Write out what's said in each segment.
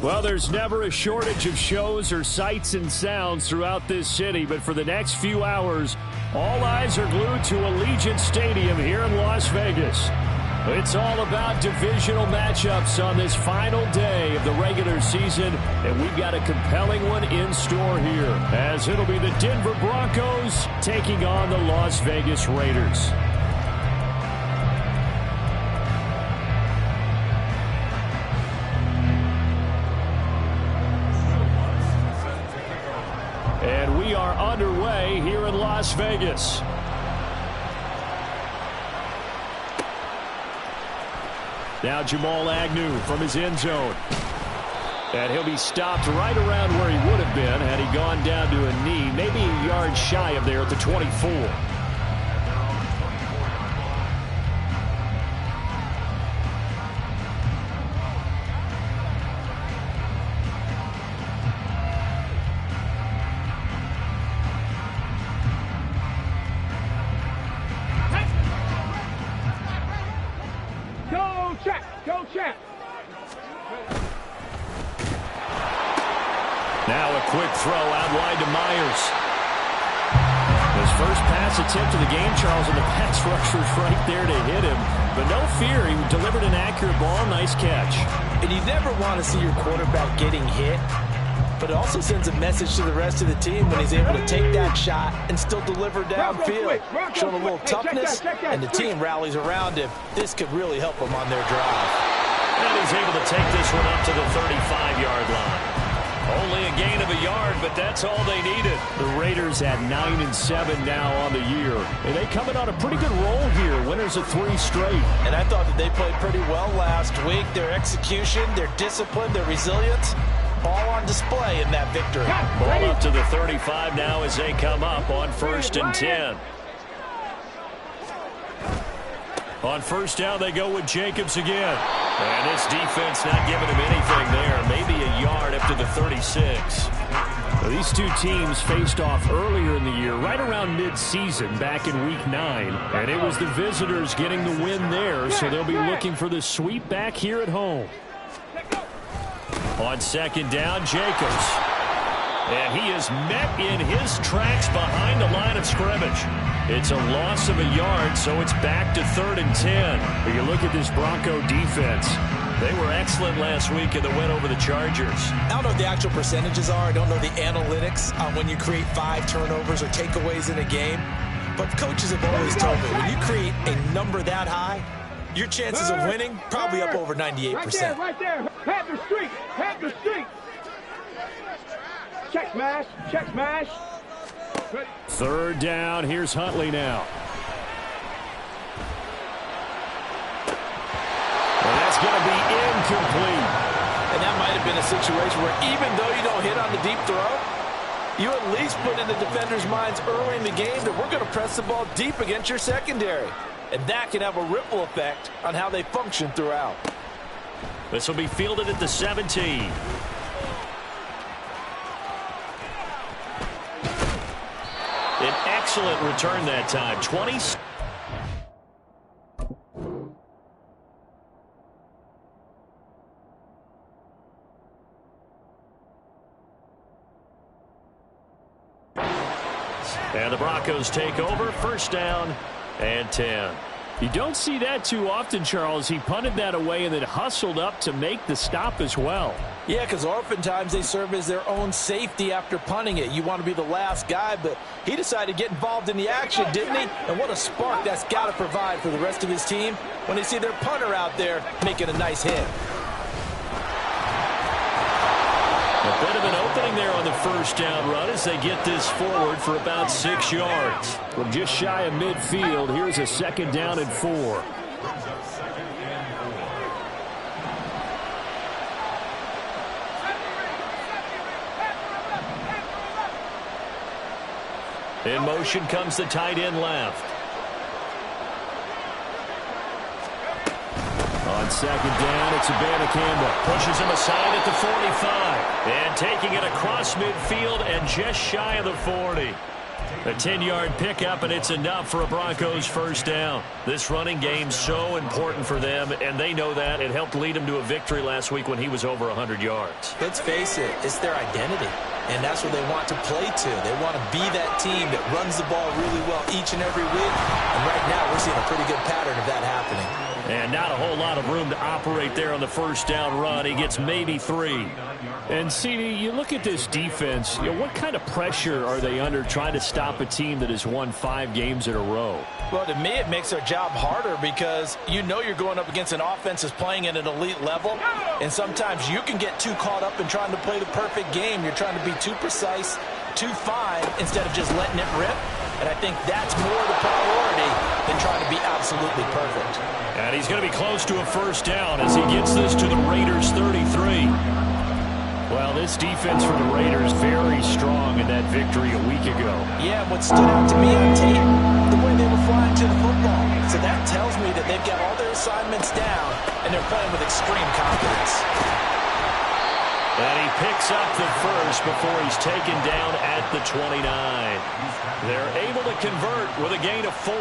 Well, there's never a shortage of shows or sights and sounds throughout this city, but for the next few hours, all eyes are glued to Allegiant Stadium here in Las Vegas. It's all about divisional matchups on this final day of the regular season, and we've got a compelling one in store here, as it'll be the Denver Broncos taking on the Las Vegas Raiders. And we are underway here in Las Vegas. Now Jamal Agnew from his end zone. And he'll be stopped right around where he would have been had he gone down to a knee, maybe a yard shy of there at the 24. Now a quick throw out wide to Myers. His first pass attempt of the game, Charles, and the pass rusher's right there to hit him. But no fear, he delivered an accurate ball. Nice catch. And you never want to see your quarterback getting hit, but it also sends a message to the rest of the team when he's able to take that shot and still deliver downfield. Showing a little toughness, and the team rallies around him. This could really help them on their drive. And he's able to take this one up to the 35-yard line. Only a gain of a yard, but that's all they needed. The Raiders at 9-7 now on the year. And they coming on a pretty good roll here. Winners of 3 straight. And I thought that they played pretty well last week. Their execution, their discipline, their resilience, all on display in that victory. Ball up to the 35 now as they come up on 1st and 10. On first down, they go with Jacobs again. And this defense not giving him anything there. Maybe a yard up to the 36. Well, these two teams faced off earlier in the year, right around mid-season, back in Week 9. And it was the visitors getting the win there, so they'll be looking for the sweep back here at home. On 2nd down, Jacobs. And he is met in his tracks behind the line of scrimmage. It's a loss of a yard, so it's back to 3rd and 10. But you look at this Bronco defense. They were excellent last week in the win over the Chargers. I don't know what the actual percentages are. I don't know the analytics on when you create 5 turnovers or takeaways in a game. But coaches have always told me, when you create a number that high, your chances of winning probably up over 98%. Right there. Head the street. Head the street. Check smash. Check smash. 3rd down. Here's Huntley now. And that's going to be incomplete. And that might have been a situation where even though you don't hit on the deep throw, you at least put in the defenders' minds early in the game that we're going to press the ball deep against your secondary. And that can have a ripple effect on how they function throughout. This will be fielded at the 17. An excellent return that time. 20. And the Broncos take over. 1st down and 10. You don't see that too often, Charles. He punted that away and then hustled up to make the stop as well. Yeah, because oftentimes they serve as their own safety after punting it. You want to be the last guy, but he decided to get involved in the action, didn't he? And what a spark that's got to provide for the rest of his team when they see their punter out there making a nice hit. A bit of an opening there on the 1st down run as they get this forward for about 6 yards. From just shy of midfield, here's a 2nd down and 4. In motion comes the tight end left. On 2nd down, it's Campbell. Pushes him aside at the 45. And taking it across midfield and just shy of the 40. A 10-yard pickup, and it's enough for a Broncos first down. This running game's so important for them, and they know that. It helped lead them to a victory last week when he was over 100 yards. Let's face it, it's their identity, and that's what they want to play to. They want to be that team that runs the ball really well each and every week, and right now we're seeing a pretty good pattern of that happening. And not a whole lot of room to operate there on the first down run. He gets maybe 3. And, CD, you look at this defense, what kind of pressure are they under trying to stop a team that has won 5 games in a row? Well, to me, it makes their job harder because you know you're going up against an offense that's playing at an elite level, and sometimes you can get too caught up in trying to play the perfect game. You're trying to be too precise, too fine, instead of just letting it rip. And I think that's more the priority than trying to be absolutely perfect. And he's going to be close to a first down as he gets this to the Raiders' 33. Well, this defense for the Raiders very strong in that victory a week ago. Yeah, what stood out to me on tape, the way they were flying to the football. So that tells me that they've got all their assignments down, and they're playing with extreme confidence. And he picks up the first before he's taken down at the 29. They're able to convert with a gain of 4.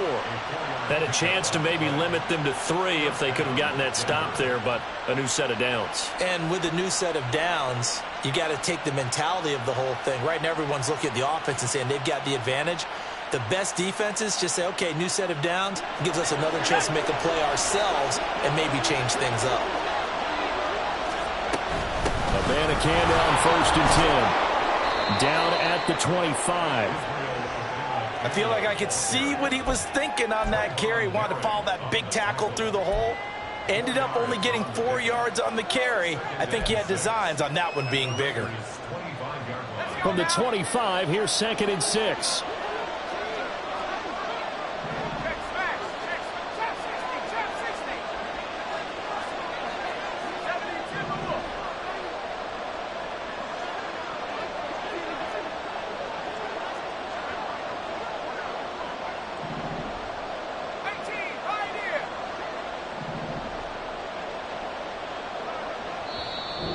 Had a chance to maybe limit them to 3 if they could have gotten that stop there, but a new set of downs. And with a new set of downs, you got to take the mentality of the whole thing. Right now, everyone's looking at the offense and saying they've got the advantage. The best defenses just say, okay, new set of downs, gives us another chance to make a play ourselves and maybe change things up. Abanikanda on 1st and 10. Down at the 25. I feel like I could see what he was thinking on that carry. Wanted to follow that big tackle through the hole. Ended up only getting 4 yards on the carry. I think he had designs on that one being bigger. From the 25, here's 2nd and 6.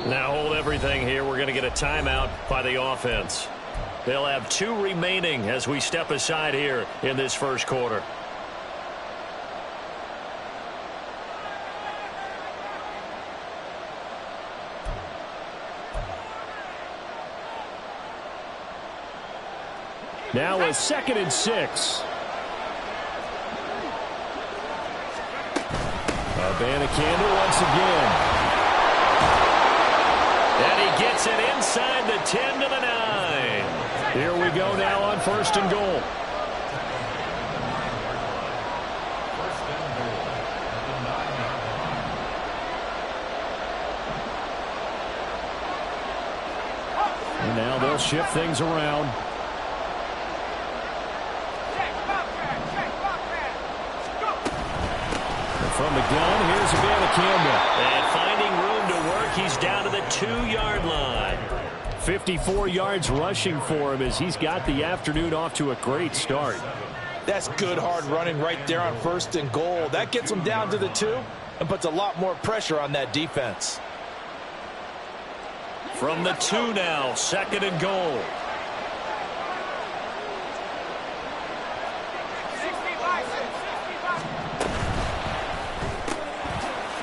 Now hold everything here. We're going to get a timeout by the offense. They'll have 2 remaining as we step aside here in this first quarter. Now a 2nd and 6. Abanikanda once again. And he gets it inside the 10 to the 9. Here we go now on 1st and goal. And now they'll shift things around. And from the gun, here's Abanikanda. And finding room to work, he's down to the 2-yard line. 54 yards rushing for him as he's got the afternoon off to a great start. That's good hard running right there on 1st and goal. That gets them down to the 2 and puts a lot more pressure on that defense. From the 2 now, 2nd and goal.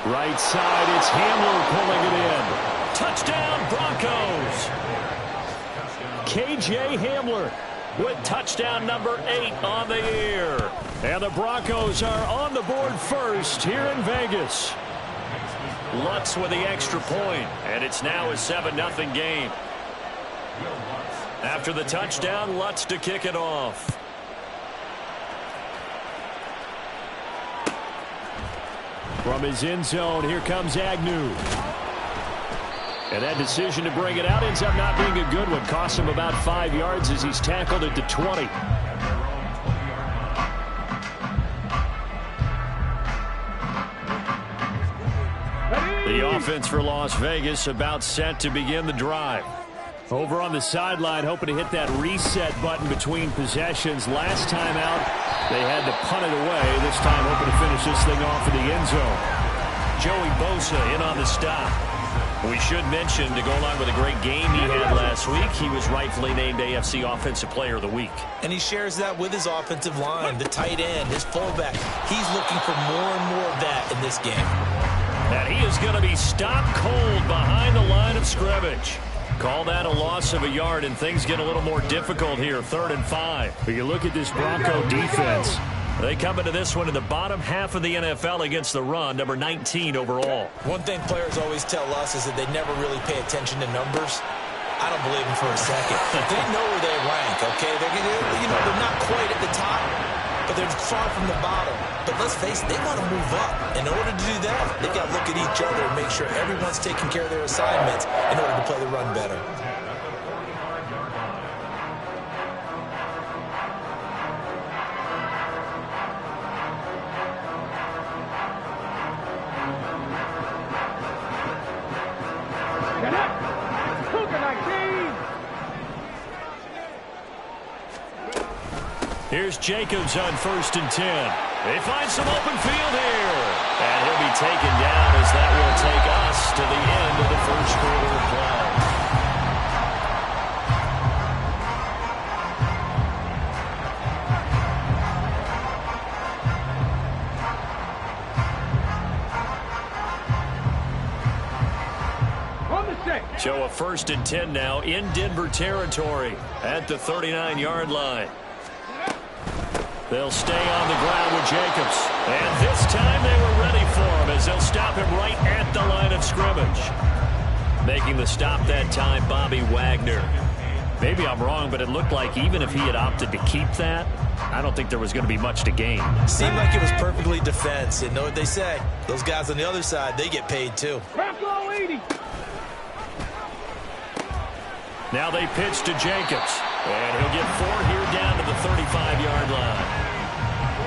Right side, it's Hamler pulling it in. Touchdown, Broncos. K.J. Hamler with touchdown number 8 on the year. And the Broncos are on the board first here in Vegas. Lutz with the extra point, and it's now a 7-0 game. After the touchdown, Lutz to kick it off. From his end zone, here comes Agnew. And that decision to bring it out ends up not being a good one. Costs him about 5 yards as he's tackled at the 20. The offense for Las Vegas about set to begin the drive. Over on the sideline, hoping to hit that reset button between possessions. Last time out, they had to punt it away. This time, hoping to finish this thing off in the end zone. Joey Bosa in on the stop. We should mention, to go along with a great game he had last week, he was rightfully named AFC Offensive Player of the Week. And he shares that with his offensive line, the tight end, his fullback. He's looking for more and more of that in this game. And he is going to be stopped cold behind the line of scrimmage. Call that a loss of a yard, and things get a little more difficult here, 3rd and 5. But you look at this Bronco defense. They come into this one in the bottom half of the NFL against the run, number 19 overall. One thing players always tell us is that they never really pay attention to numbers. I don't believe them for a second. They know where they rank, okay? They're not quite at the top, but they're far from the bottom. But let's face it, they want to move up. In order to do that, they've got to look at each other and make sure everyone's taking care of their assignments in order to play the run better. Here's Jacobs on 1st and 10. They find some open field here. And he'll be taken down as that will take us to the end of the first quarter of play. So a 1st and 10 now in Denver territory at the 39-yard line. They'll stay on the ground with Jacobs. And this time they were ready for him as they'll stop him right at the line of scrimmage. Making the stop that time, Bobby Wagner. Maybe I'm wrong, but it looked like even if he had opted to keep that, I don't think there was going to be much to gain. Seemed like it was perfectly defense. And know what they say? Those guys on the other side, they get paid too. Now they pitch to Jacobs. And he'll get 4 here down to the 35-yard line.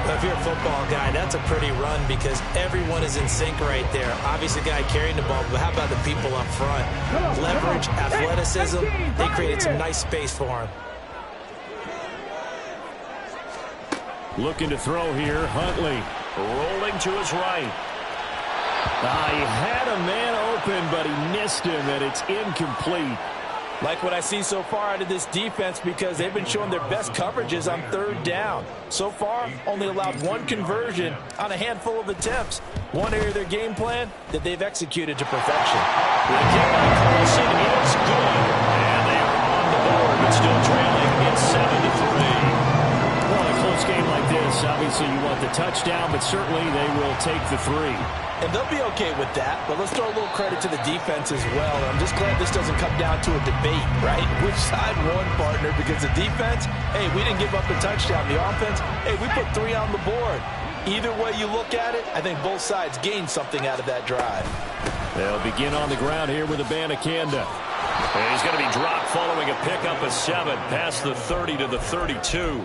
If you're a football guy, that's a pretty run because everyone is in sync right there. Obviously, the guy carrying the ball, but how about the people up front? Leverage, athleticism, they created some nice space for him. Looking to throw here, Huntley. Rolling to his right. He had a man open, but he missed him, and it's incomplete. Like what I see so far out of this defense because they've been showing their best coverages on 3rd down. So far, only allowed 1 conversion on a handful of attempts. One area of their game plan that they've executed to perfection. The kick by Carlson is good. And they are on the board, but still trailing. It's 7-3. Well, in a close game like this, obviously you want the touchdown, but certainly they will take the 3. And they'll be okay with that, but let's throw a little credit to the defense as well. I'm just glad this doesn't come down to a debate, right? Which side won, partner? Because the defense, hey, we didn't give up a touchdown. The offense, hey, we put 3 on the board. Either way you look at it, I think both sides gained something out of that drive. They'll begin on the ground here with Abanikanda. And he's going to be dropped following a pickup of 7 past the 30 to the 32.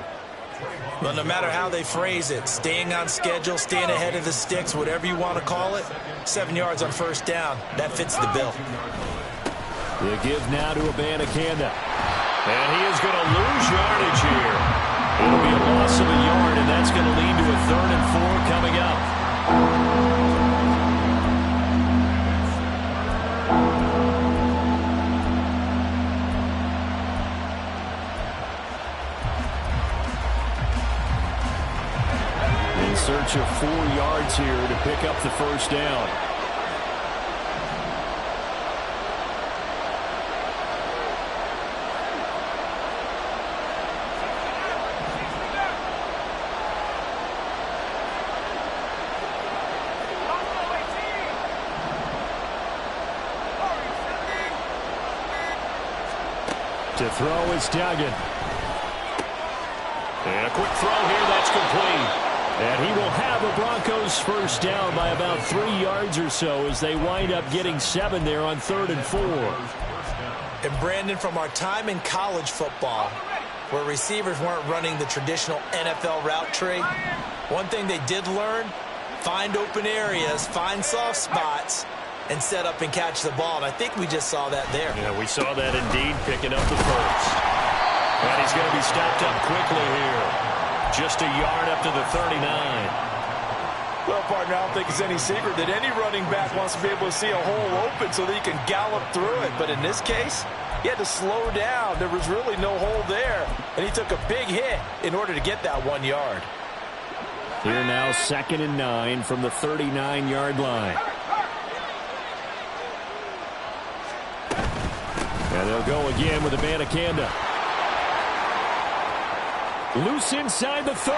But no matter how they phrase it, staying on schedule, staying ahead of the sticks, whatever you want to call it, 7 yards on 1st down, that fits the bill. The give now to Abanikanda. And he is going to lose yardage here. It'll be a loss of a yard, and that's going to lead to a 3rd and 4 coming up. Search of 4 yards here to pick up the 1st down. To throw is Duggan. And a quick throw here, that's complete. And he will have a Broncos 1st down by about 3 yards or so as they wind up getting 7 there on 3rd and 4. And Brandon, from our time in college football, where receivers weren't running the traditional NFL route tree, one thing they did learn, find open areas, find soft spots, and set up and catch the ball. And I think we just saw that there. Yeah, we saw that indeed, picking up the 1st. And he's going to be stopped up quickly here. Just a yard up to the 39. Well, partner, I don't think it's any secret that any running back wants to be able to see a hole open so that he can gallop through it. But in this case, he had to slow down. There was really no hole there, and he took a big hit in order to get that 1 yard. Here now, 2nd and 9 from the 39-yard line. And they'll go again with Abanikanda. Loose inside the 30.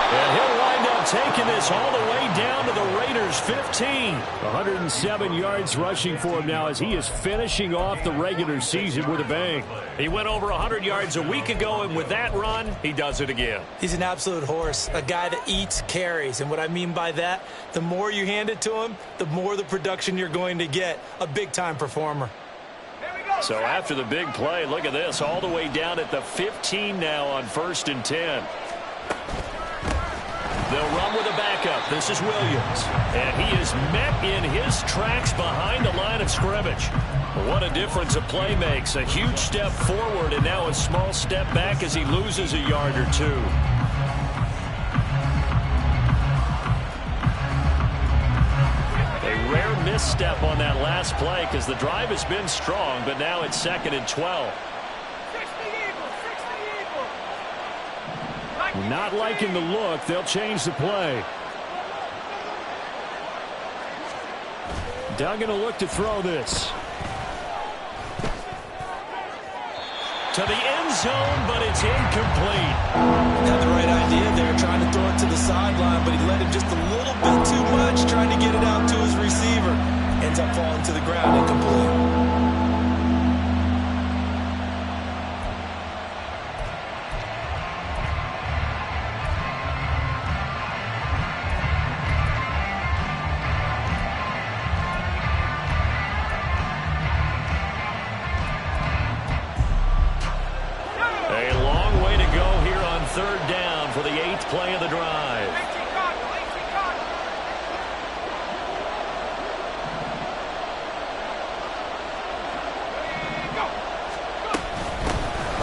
And he'll wind up taking this all the way down to the Raiders' 15. 107 yards rushing for him now as he is finishing off the regular season with a bang. He went over 100 yards a week ago, and with that run, he does it again. He's an absolute horse, a guy that eats carries. And what I mean by that, the more you hand it to him, the more the production you're going to get. A big-time performer. So after the big play, look at this, all the way down at the 15 now on 1st and 10. They'll run with a backup. This is Williams. And he is met in his tracks behind the line of scrimmage. What a difference a play makes. A huge step forward and now a small step back as he loses a yard or two. A rare misstep on that last play because the drive has been strong, but now it's 2nd and 12. Not liking the look. They'll change the play. Doug going to look to throw this. To the end zone, but it's incomplete. Had the right idea there, trying to throw it to the sideline, but he let him just a little bit too much, trying to get it out to his receiver. Ends up falling to the ground, incomplete. Play of the drive.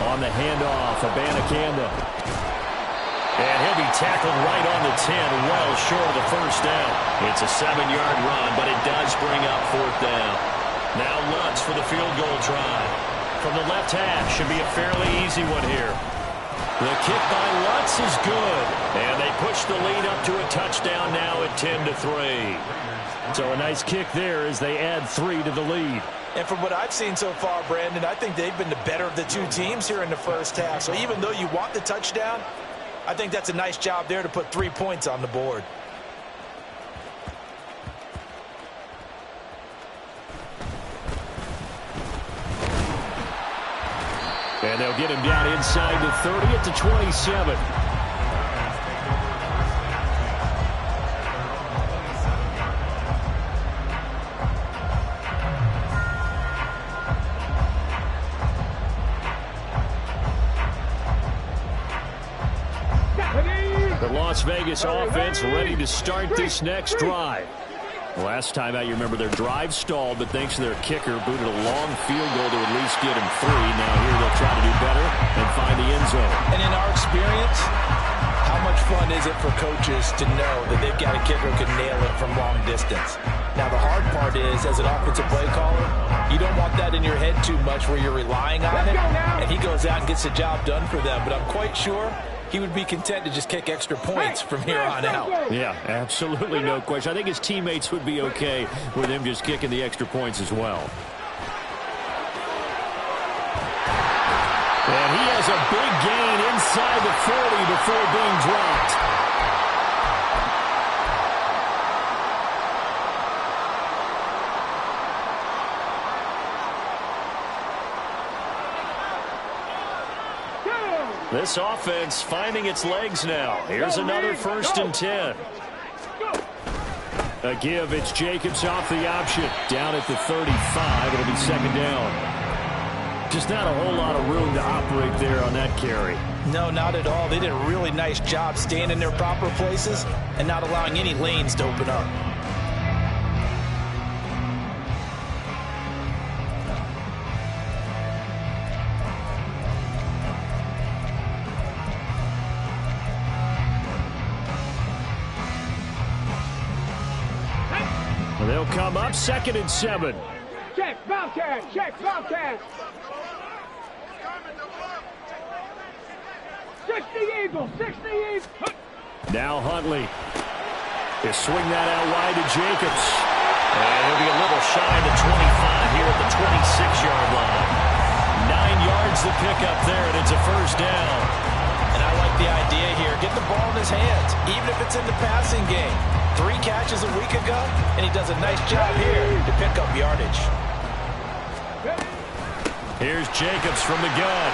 On the handoff, Abanikanda. And he'll be tackled right on the 10, well short of the first down. It's a 7-yard run, but it does bring up 4th down. Now Lutz for the field goal try. From the left hash, should be a fairly easy one here. The kick by Lutz is good, and they push the lead up to a touchdown now at 10-3. So a nice kick there as they add 3 to the lead. And from what I've seen so far, Brandon, I think they've been the better of the two teams here in the first half. So even though you want the touchdown, I think that's a nice job there to put 3 points on the board. And they'll get him down inside the 30 at the 27. The Las Vegas offense ready to start this next drive. Last time out, you remember their drive stalled, but thanks to their kicker, booted a long field goal to at least get him 3. Now here they'll try to do better and find the end zone. And in our experience, how much fun is it for coaches to know that they've got a kicker who can nail it from long distance? Now the hard part is, as an offensive play caller, you don't want that in your head too much where you're relying on it, and he goes out and gets the job done for them. But I'm quite sure he would be content to just kick extra points from here on out. Yeah, absolutely no question. I think his teammates would be okay with him just kicking the extra points as well. And he has a big gain inside the 40 before being dropped. This offense finding its legs now. Here's another 1st and 10. A give, it's Jacobs off the option. Down at the 35, it'll be 2nd down. Just not a whole lot of room to operate there on that carry. No, not at all. They did a really nice job staying in their proper places and not allowing any lanes to open up. come up, 2nd and 7. Check, Bobcat, check, Bobcat. 60 Eagles, 60 Eagles. Now Huntley. They swing that out wide to Jacobs. And he'll be a little shy of the 25 here at the 26-yard line. 9 yards to pick up there, and it's a first down. And I like the idea here. Get the ball in his hands, even if it's in the passing game. 3 catches a week ago, and he does a nice job here to pick up yardage. Here's Jacobs from the gun.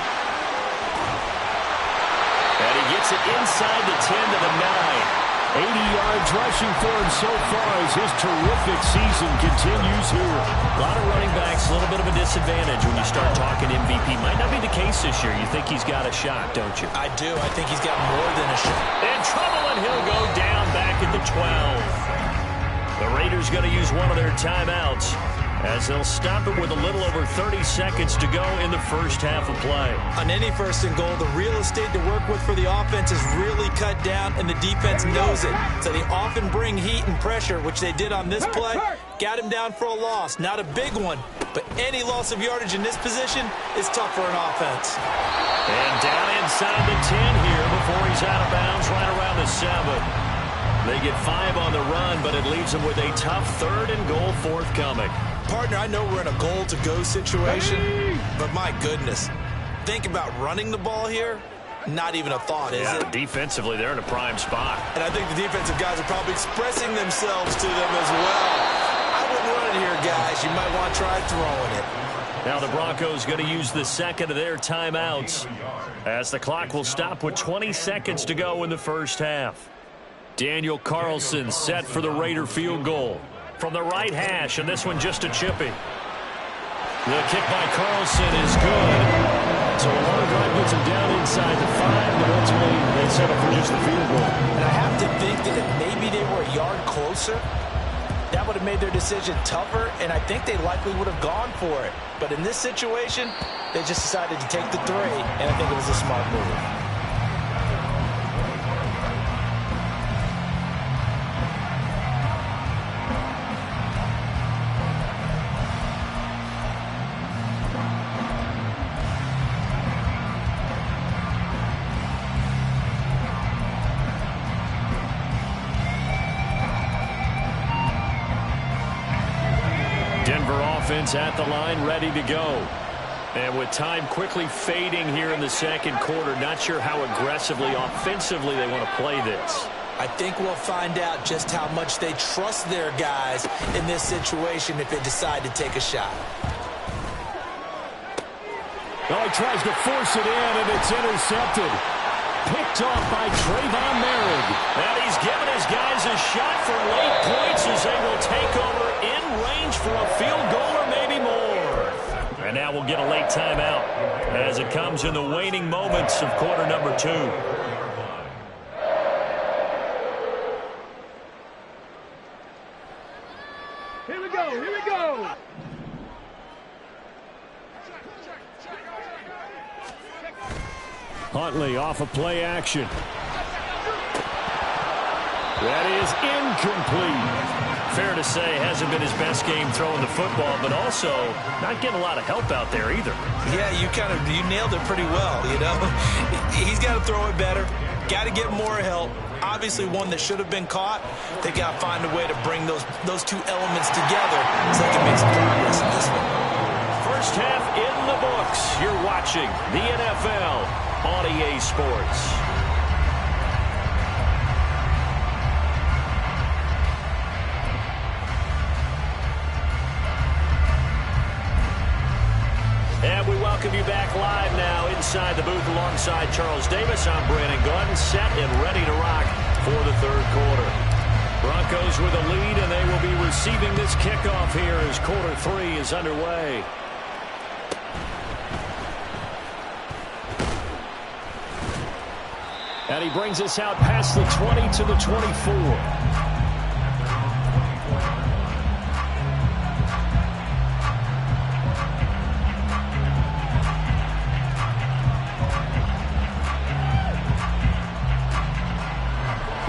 And he gets it inside the 10 to the 9. 80 yards rushing for him so far as his terrific season continues here. A lot of running backs, a little bit of a disadvantage when you start talking MVP. Might not be the case this year. You think he's got a shot, don't you? I do. I think he's got more than a shot. In trouble, and he'll go down back at the 12. The Raiders going to use one of their timeouts as they'll stop it with a little over 30 seconds to go in the first half of play. On any 1st and goal, the real estate to work with for the offense is really cut down, and the defense knows it. So they often bring heat and pressure, which they did on this play. Got him down for a loss. Not a big one, but any loss of yardage in this position is tough for an offense. And down inside the 10 here before he's out of bounds right around the 7. They get 5 on the run, but it leaves them with a tough 3rd and goal forthcoming. Partner, I know we're in a goal-to-go situation, but my goodness, think about running the ball here. Not even a thought, is it? Defensively, they're in a prime spot. And I think the defensive guys are probably expressing themselves to them as well. I wouldn't run it here, guys. You might want to try throwing it. Now the Broncos going to use the 2nd of their timeouts as the clock will stop with 20 seconds to go in the first half. Daniel Carlson set for the Raider field goal from the right hash, and this one just a chippy. The kick by Carlson is good. So a long drive gets him down inside the 5, but ultimately they settle for just the field goal. And I have to think that if maybe they were a yard closer, that would have made their decision tougher, and I think they likely would have gone for it. But in this situation, they just decided to take the 3, and I think it was a smart move. Offense at the line, ready to go. And with time quickly fading here in the 2nd quarter, not sure how aggressively, offensively they want to play this. I think we'll find out just how much they trust their guys in this situation if they decide to take a shot. Oh, he tries to force it in, and it's intercepted. Picked off by Trayvon Merrick. And he's given his guys a shot for late points as they will take over in range for a field goal or maybe more. And now we'll get a late timeout as it comes in the waning moments of quarter number 2. Here we go, here we go. Huntley off of play action. That is incomplete. Fair to say, hasn't been his best game throwing the football, but also not getting a lot of help out there either. Yeah, you nailed it pretty well, you know. He's got to throw it better. Got to get more help. Obviously one that should have been caught. They got to find a way to bring those 2 elements together so they can make some progress in this one. First half in the books. You're watching the NFL on EA Sports. And we welcome you back live now inside the booth alongside Charles Davis. I'm Brandon Gordon, set and ready to rock for the 3rd quarter. Broncos with a lead, and they will be receiving this kickoff here as quarter 3 is underway. And he brings us out past the 20 to the 24.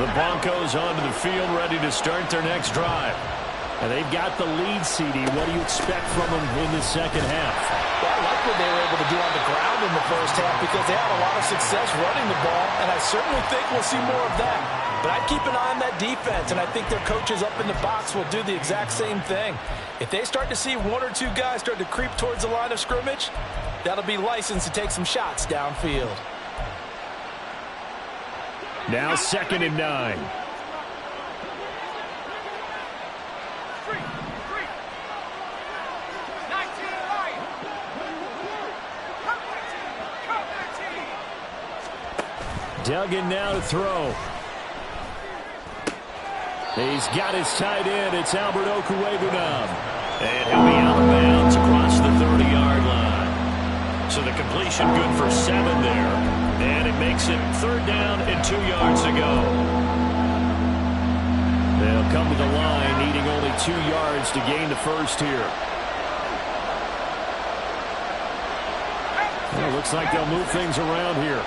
The Broncos onto the field, ready to start their next drive. And they've got the lead, CD. What do you expect from them in the second half? Well, I like what they were able to do on the ground in the first half because they had a lot of success running the ball, and I certainly think we'll see more of that. But I'd keep an eye on that defense, and I think their coaches up in the box will do the exact same thing. If they start to see one or two guys start to creep towards the line of scrimmage, that'll be licensed to take some shots downfield. Now 2nd and 9. Duggan now to throw. He's got his tight end. It's Albert Okwuegbunam. And he'll be out of bounds across the 30-yard line. So the completion good for 7 there. And it makes it 3rd down and 2 yards to go. They'll come to the line, needing only 2 yards to gain the first here. Well, looks like they'll move things around here.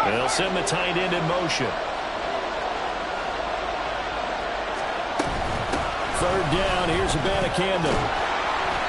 They'll send the tight end in motion. 3rd down. Here's Abanikanda.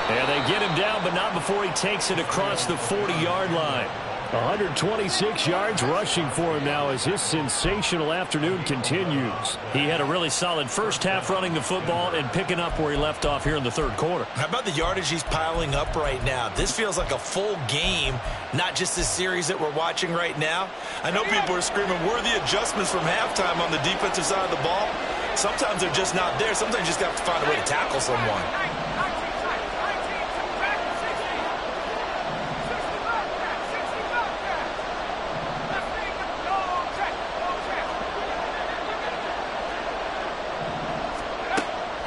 And they get him down, but not before he takes it across the 40-yard line. 126 yards rushing for him now as his sensational afternoon continues. He had a really solid first half running the football and picking up where he left off here in the 3rd quarter. How about the yardage he's piling up right now? This feels like a full game, not just the series that we're watching right now. I know people are screaming, where are the adjustments from halftime on the defensive side of the ball? Sometimes they're just not there. Sometimes you just have to find a way to tackle someone.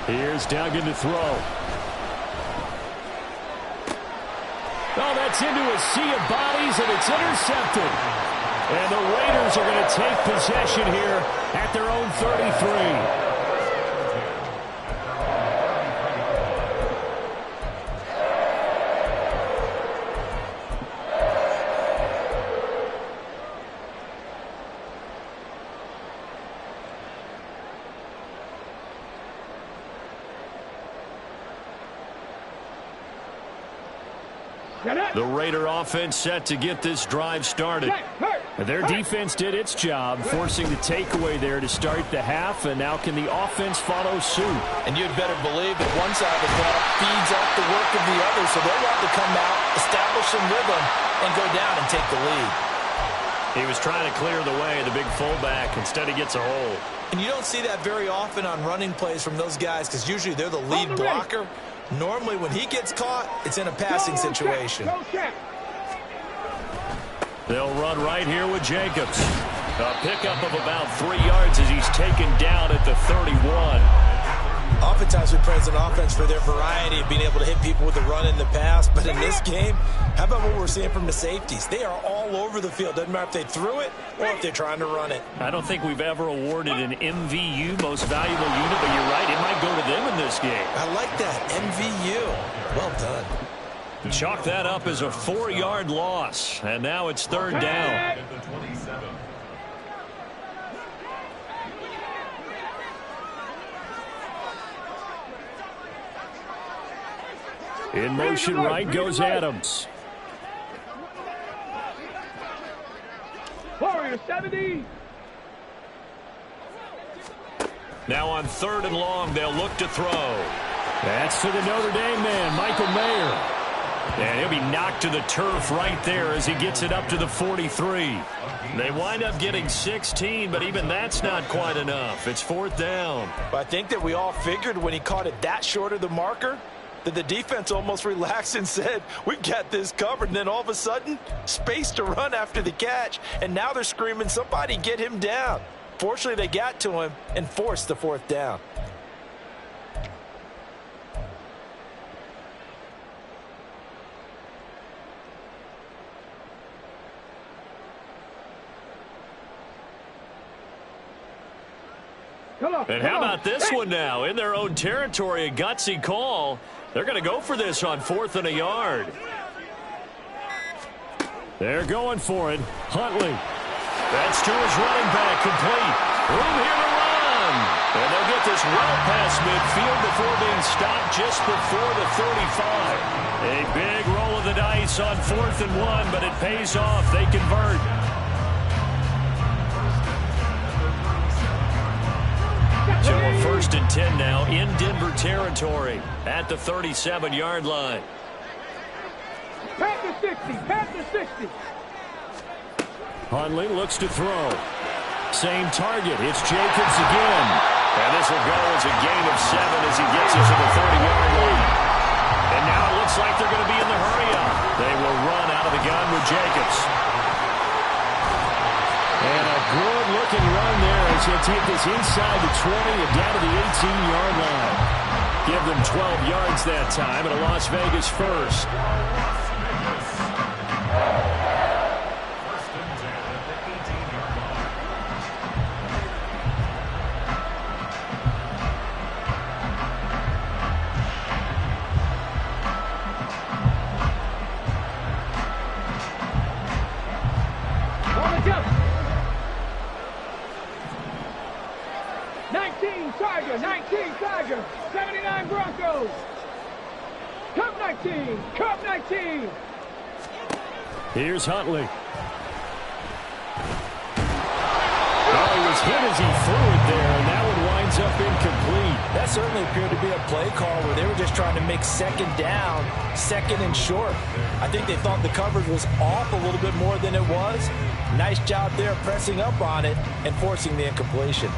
Here's Duggan to throw. Oh, that's into a sea of bodies, and it's intercepted. And the Raiders are going to take possession here at their own 33. The Raider offense set to get this drive started. Their defense did its job, forcing the takeaway there to start the half, and now can the offense follow suit? And you'd better believe that one side of the ball feeds off the work of the other, so they'll want to come out, establish some rhythm, and go down and take the lead. He was trying to clear the way, the big fullback. Instead, he gets a hold. And you don't see that very often on running plays from those guys because usually they're the lead blocker. Normally, when he gets caught, it's in a passing situation. They'll run right here with Jacobs. A pickup of about 3 yards as he's taken down at the 31. Oftentimes we praise an offense for their variety of being able to hit people with the run in the pass. But in this game, how about what we're seeing from the safeties? They are all over the field. Doesn't matter if they threw it or if they're trying to run it. I don't think we've ever awarded an MVU, most valuable unit, but you're right, it might go to them in this game. I like that, MVU. Well done. Chalk that up as a 4-yard loss, and now it's 3rd down. In motion right goes Adams. Warrior 70. Now on 3rd and long, they'll look to throw. That's to the Notre Dame man, Michael Mayer. And he'll be knocked to the turf right there as he gets it up to the 43. They wind up getting 16, but even that's not quite enough. It's 4th down. I think that we all figured when he caught it that short of the marker that the defense almost relaxed and said, we've got this covered. And then all of a sudden, space to run after the catch. And now they're screaming, somebody get him down. Fortunately, they got to him and forced the 4th down. And how about this one now? In their own territory, a gutsy call. They're going to go for this on 4th and a yard. They're going for it. Huntley. That's to his running back, complete. Room here to run. And they'll get this well past midfield before being stopped just before the 35. A big roll of the dice on 4th and 1, but it pays off. They convert. So a 1st and 10 now in Denver territory at the 37-yard line. Panther 60, Panther 60. Huntley looks to throw. Same target. It's Jacobs again. And this will go as a gain of 7 as he gets it to the 30-yard line. And now it looks like they're going to be in the hurry-up. They will run out of the gun with Jacobs. And a good-looking run there as he'll take this inside the 20 and down to the 18-yard line. Give them 12 yards that time and a Las Vegas first. On the jump. 19 Tiger, 19 Tiger, 79 Broncos. Cup 19, Cup 19. Here's Huntley. Well, he was hit as he threw it there, and that one winds up incomplete. That certainly appeared to be a play call where they were just trying to make 2nd down, 2nd and short. I think they thought the coverage was off a little bit more than it was. Nice job there pressing up on it and forcing the incompletion.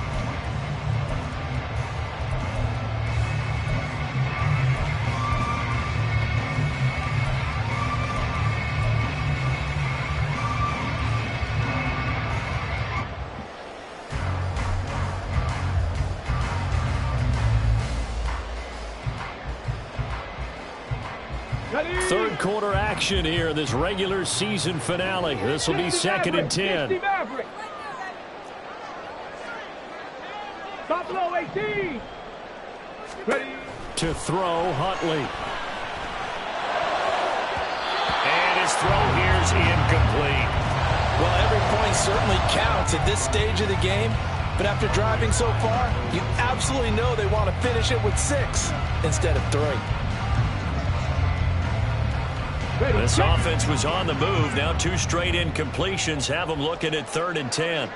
Third quarter action here in this regular season finale. This will be 2nd and 10. Buffalo 18. Ready. To throw, Huntley. And his throw here is incomplete. Well, every point certainly counts at this stage of the game. But after driving so far, you absolutely know they want to finish it with 6 instead of 3. This offense was on the move. Now 2 straight incompletions have them looking at 3rd and 10.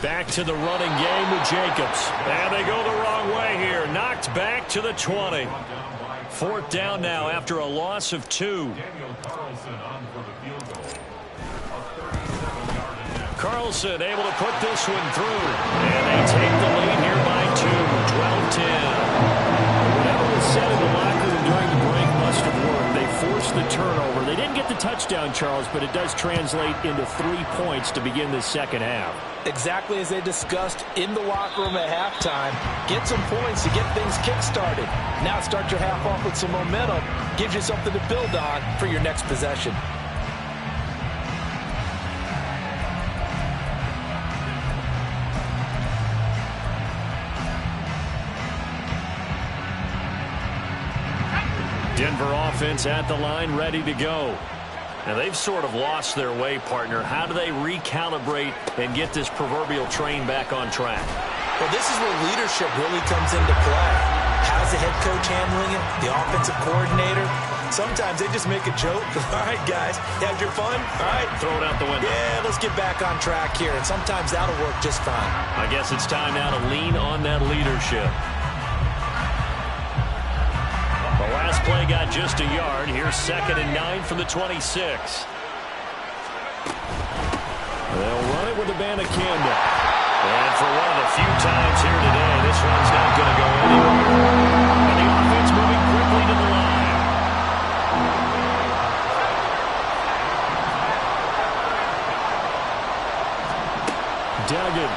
Back to the running game with Jacobs. And they go the wrong way here. Knocked back to the 20. 4th down now after a loss of 2. Carlson able to put this one through. And they take the lead here by 2. 12-10. Whatever was said in the locker room during the break must have worked. They forced the turnover. They didn't get the touchdown, Charles, but it does translate into 3 points to begin the second half. Exactly as they discussed in the locker room at halftime. Get some points to get things kick-started. Now start your half off with some momentum. Gives you something to build on for your next possession. Denver offense at the line, ready to go. Now, they've sort of lost their way, partner. How do they recalibrate and get this proverbial train back on track? Well, this is where leadership really comes into play. How's the head coach handling it? The offensive coordinator? Sometimes they just make a joke. All right, guys, had your fun? All right. Throw it out the window. Yeah, let's get back on track here. And sometimes that'll work just fine. I guess it's time now to lean on that leadership. The last play got just a yard. Here's 2nd and 9 from the 26. They'll run it with a band of Canada. And for one of the few times here today, this one's not going to go anywhere. And the offense moving quickly to the line. Duggan.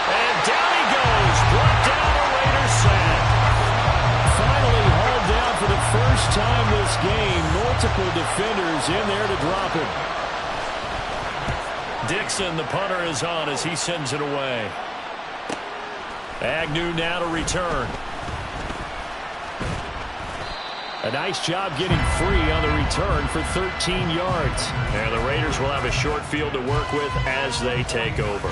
And down he goes. Brought down a Raiders sack. Finally hauled down for the first time this game. Multiple defenders in there to drop him. Dixon, the punter, is on as he sends it away. Agnew now to return. A nice job getting free on the return for 13 yards. And the Raiders will have a short field to work with as they take over.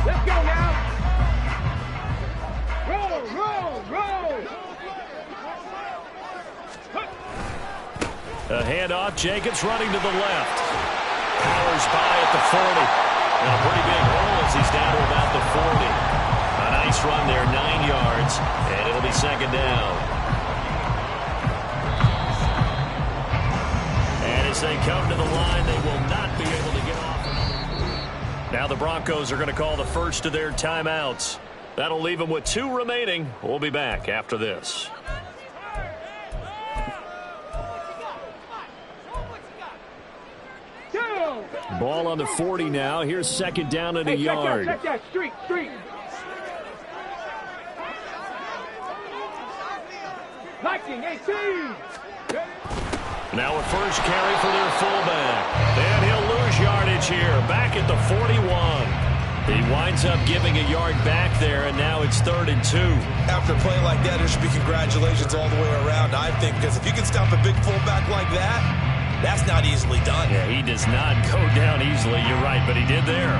Let's go now. Roll, roll, roll. A handoff. Jacobs running to the left. Powers by at the 40. And a pretty big hole as he's down to about the 40. A nice run there, 9 yards. And it'll be second down. And as they come to the line, they will not be able to get off. Now the Broncos are going to call the first of their timeouts. That'll leave them with 2 remaining. We'll be back after this. Ball on the 40 now. Here's second down and a yard. Check that. Street. Liking 18. Now a first carry for their fullback. And he'll lose yardage here. Back at the 41. He winds up giving a yard back there, and now it's 3rd and 2. After a play like that, there should be congratulations all the way around, I think, because if you can stop a big fullback like that, that's not easily done. Yeah, he does not go down easily. You're right, but he did there.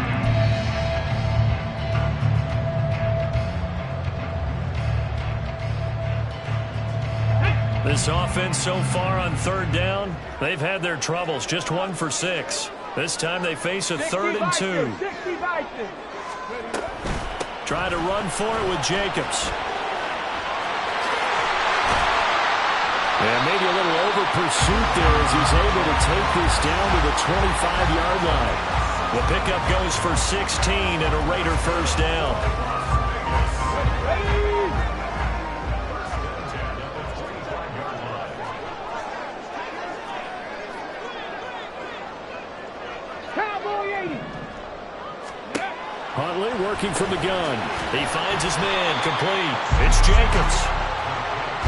This offense so far on 3rd down, they've had their troubles. Just 1 for 6. This time they face a 3rd and 2. Try to run for it with Jacobs. And maybe a little over pursuit there as he's able to take this down to the 25-yard line. The pickup goes for 16 and a Raider first down. Huntley working from the gun. He finds his man complete. It's Jacobs.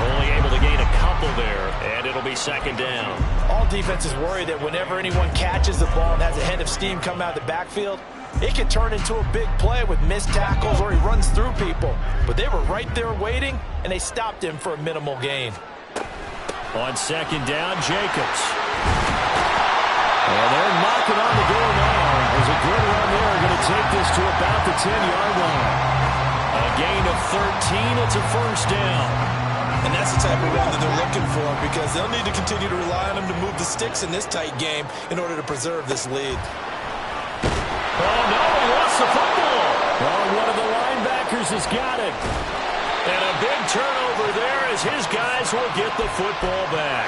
Only able to gain a couple there, and it'll be second down. All defenses worry that whenever anyone catches the ball and has a head of steam come out of the backfield, it can turn into a big play with missed tackles or he runs through people. But they were right there waiting, and they stopped him for a minimal gain. On second down, Jacobs. And they're knocking on the door now. There's a good run there. Going to take this to about the 10-yard line. A gain of 13. It's a first down. And that's the type of run that they're looking for because they'll need to continue to rely on him to move the sticks in this tight game in order to preserve this lead. Oh, no, he lost the football. Oh, one of the linebackers has got it. And a big turnover there as his guys will get the football back.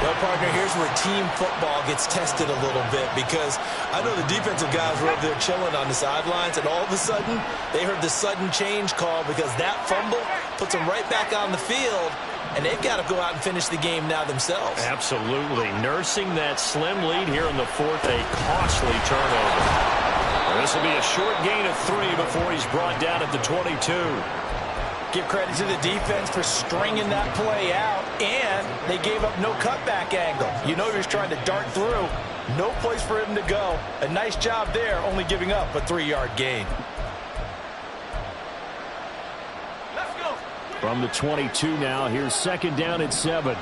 Well, partner, here's where team football gets tested a little bit because I know the defensive guys were up there chilling on the sidelines, and all of a sudden, they heard the sudden change call because that fumble puts them right back on the field, and they've got to go out and finish the game now themselves. Absolutely. Nursing that slim lead here in the 4th, a costly turnover. This will be a short gain of 3 before he's brought down at the 22. Give credit to the defense for stringing that play out, and they gave up no cutback angle. You know he was trying to dart through. No place for him to go. A nice job there, only giving up a 3-yard gain. Let's go. From the 22 now, here's second down at 7.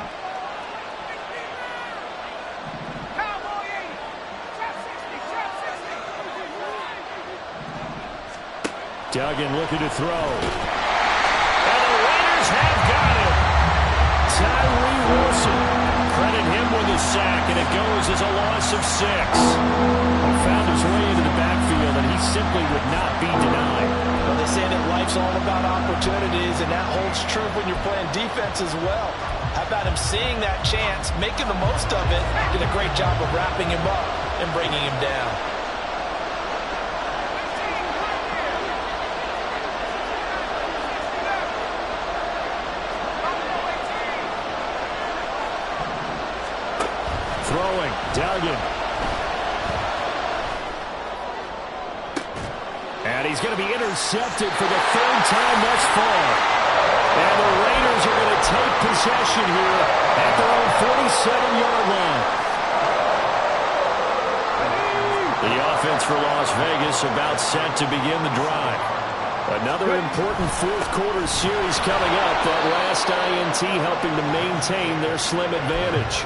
Duggan looking to throw. Have got it. Tyree Wilson. Credit him with a sack, and it goes as a loss of 6. He found his way into the backfield, and he simply would not be denied. Well, they say that life's all about opportunities, and that holds true when you're playing defense as well. How about him seeing that chance, making the most of it, did a great job of wrapping him up and bringing him down. Throwing, Duggan. And he's going to be intercepted for the 3rd time thus far. And the Raiders are going to take possession here at their own 47-yard line. The offense for Las Vegas about set to begin the drive. Another important fourth quarter series coming up. That last INT helping to maintain their slim advantage.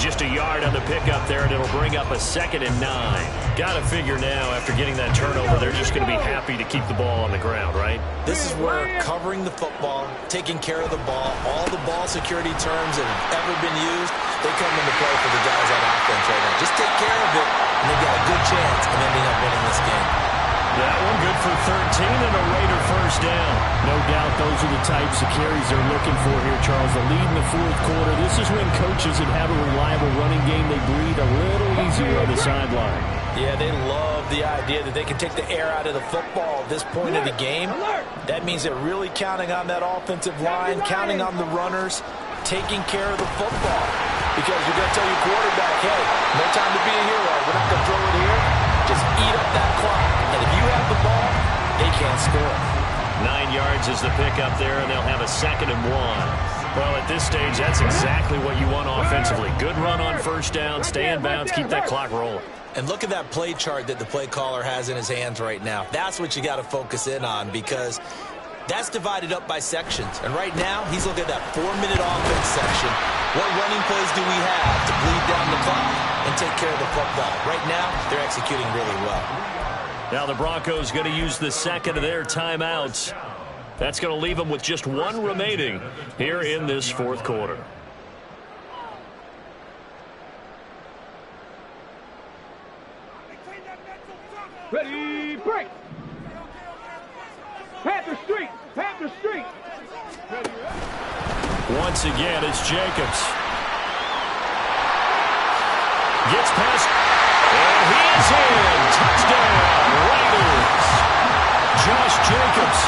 Just a yard on the pickup there, and it'll bring up a 2nd and 9. Got to figure now, after getting that turnover, they're just going to be happy to keep the ball on the ground, right? This is where covering the football, taking care of the ball, all the ball security terms that have ever been used, they come into play for the guys on offense right now. Just take care of it, and they've got a good chance of ending up winning this game. That one good for 13 and a Raider first down. No doubt those are the types of carries they're looking for here, Charles. The lead in the fourth quarter. This is when coaches that have a reliable running game, they breathe a little easier on the sideline. Yeah, they love the idea that they can take the air out of the football at this point of the game. That means they're really counting on that offensive line, counting on the runners, taking care of the football. Because you're going to tell your quarterback, hey, no time to be a hero. We're not going to throw it here. Just eat up that clock. And if you have the ball, they can't score. 9 yards is the pickup there, and they'll have a 2nd and 1. Well, at this stage, that's exactly what you want offensively. Good run on first down, stay in bounds, keep that clock rolling. And look at that play chart that the play caller has in his hands right now. That's what you got to focus in on, because that's divided up by sections. And right now, he's looking at that 4-minute offense section. What running plays do we have to bleed down the clock and take care of the football? Right now, they're executing really well. Now the Broncos going to use the 2nd of their timeouts. That's going to leave them with just 1 remaining here in this fourth quarter. Ready, break. Panther Street, Panther Street. Once again, it's Jacobs. Gets past, and he is in. Touchdown, Raiders. Josh Jacobs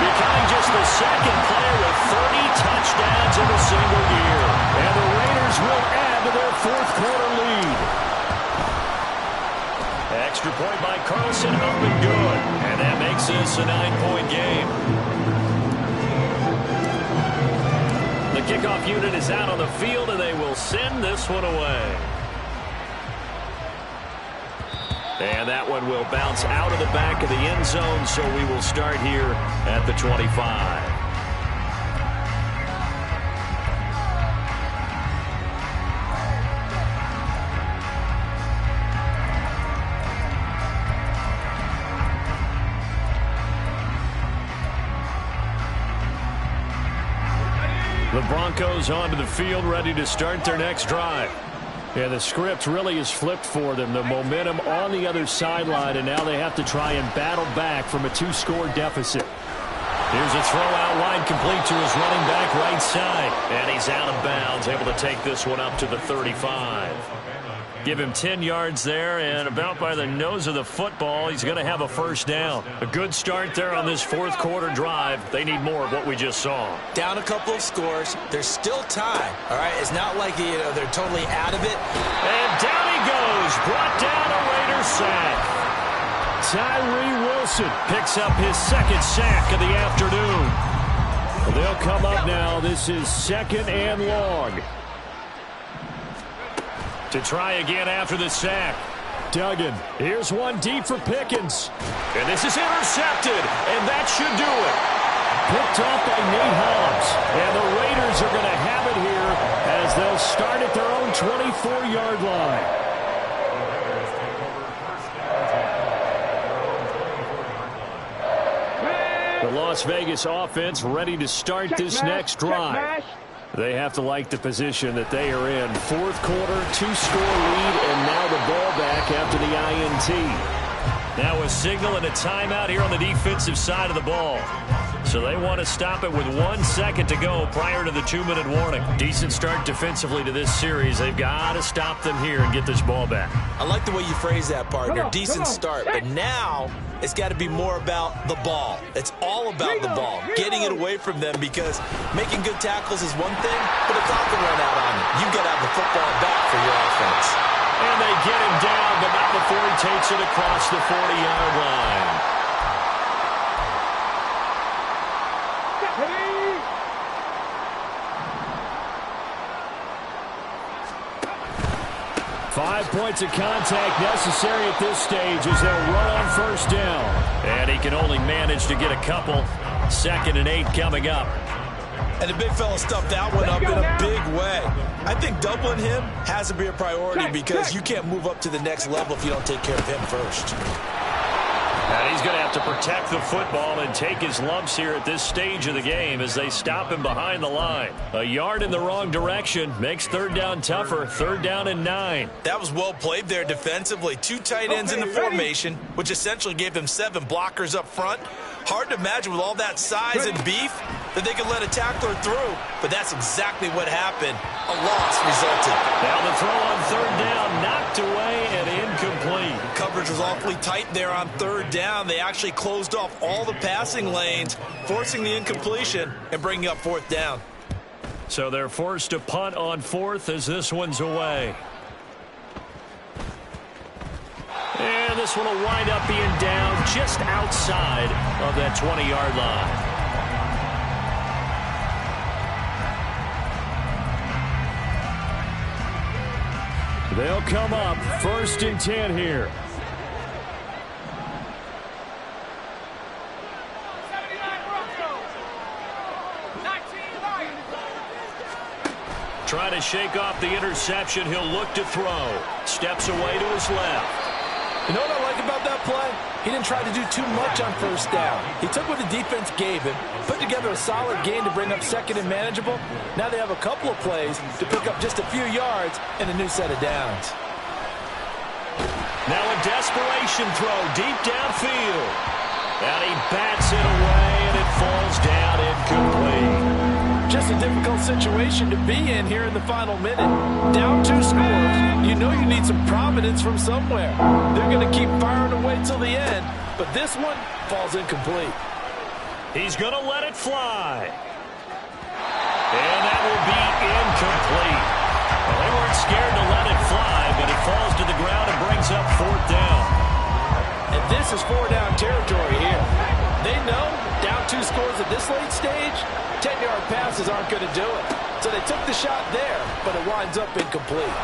becoming just the 2nd player with 30 touchdowns in a single year. And the Raiders will add to their fourth quarter lead. Extra point by Carlson, up and good. And that makes this a 9-point game. The kickoff unit is out on the field, and they will send this one away. And that one will bounce out of the back of the end zone, so we will start here at the 25. The Broncos onto the field, ready to start their next drive. Yeah, the script really is flipped for them. The momentum on the other sideline, and now they have to try and battle back from a 2-score deficit. Here's a throw out wide, complete to his running back right side. And he's out of bounds, able to take this one up to the 35. Give him 10 yards there, and about by the nose of the football, he's going to have a first down. A good start there on this fourth quarter drive. They need more of what we just saw. Down a couple of scores. There's still time. All right, it's not like they're totally out of it. And down he goes. Brought down a Raider sack. Tyree Wilson picks up his 2nd sack of the afternoon. They'll come up now. This is 2nd and long. To try again after the sack. Duggan. Here's one deep for Pickens. And this is intercepted, and that should do it. Picked off by Nate Hobbs. And the Raiders are going to have it here as they'll start at their own 24-yard line. The Las Vegas offense ready to start this next drive. They have to like the position that they are in. Fourth quarter, 2-score lead, and now the ball back after the INT. Now a signal and a timeout here on the defensive side of the ball. So they want to stop it with 1 second to go prior to the 2-minute warning. Decent start defensively to this series. They've got to stop them here and get this ball back. I like the way you phrase that, partner. Decent start, but now it's got to be more about the ball. It's all about the ball, getting it away from them, because making good tackles is one thing, but the clock will run out on you. You've got to have the football back for your offense. And they get him down, but not before he takes it across the 40-yard line. 5 points of contact necessary at this stage as they'll run on first down. And he can only manage to get a couple. 2nd and 8 coming up. And the big fella stuffed that one up in a big way. I think doubling him has to be a priority because you can't move up to the next level if you don't take care of him first. And he's going to have to protect the football and take his lumps here at this stage of the game as they stop him behind the line. A yard in the wrong direction makes 3rd down tougher. 3rd down and 9. That was well played there defensively. 2 tight ends in the formation, which essentially gave him 7 blockers up front. Hard to imagine with all that size and beef that they could let a tackler through, but that's exactly what happened. A loss resulted. Now the throw on 3rd down, knocked away and incomplete. Coverage was awfully tight there on 3rd down. They actually closed off all the passing lanes, forcing the incompletion and bringing up 4th down. So they're forced to punt on 4th as this one's away. And this one will wind up being down just outside of that 20-yard line. They'll come up 1st and 10 here. Trying to shake off the interception. He'll look to throw. Steps away to his left. You know what I like about that play? He didn't try to do too much on 1st down. He took what the defense gave him, put together a solid game to bring up 2nd and manageable. Now they have a couple of plays to pick up just a few yards and a new set of downs. Now a desperation throw deep downfield. And he bats it away, and it falls down incomplete. Just a difficult situation to be in here in the final minute. Down 2 scores, you know you need some providence from somewhere. They're going to keep firing away till the end, but this one falls incomplete. He's going to let it fly. And that will be incomplete. Well, they weren't scared to let it fly, but it falls to the ground and brings up 4th down. And this is 4-down territory here. They know down 2 scores at this late stage, 10-yard passes aren't going to do it. So they took the shot there, but it winds up incomplete.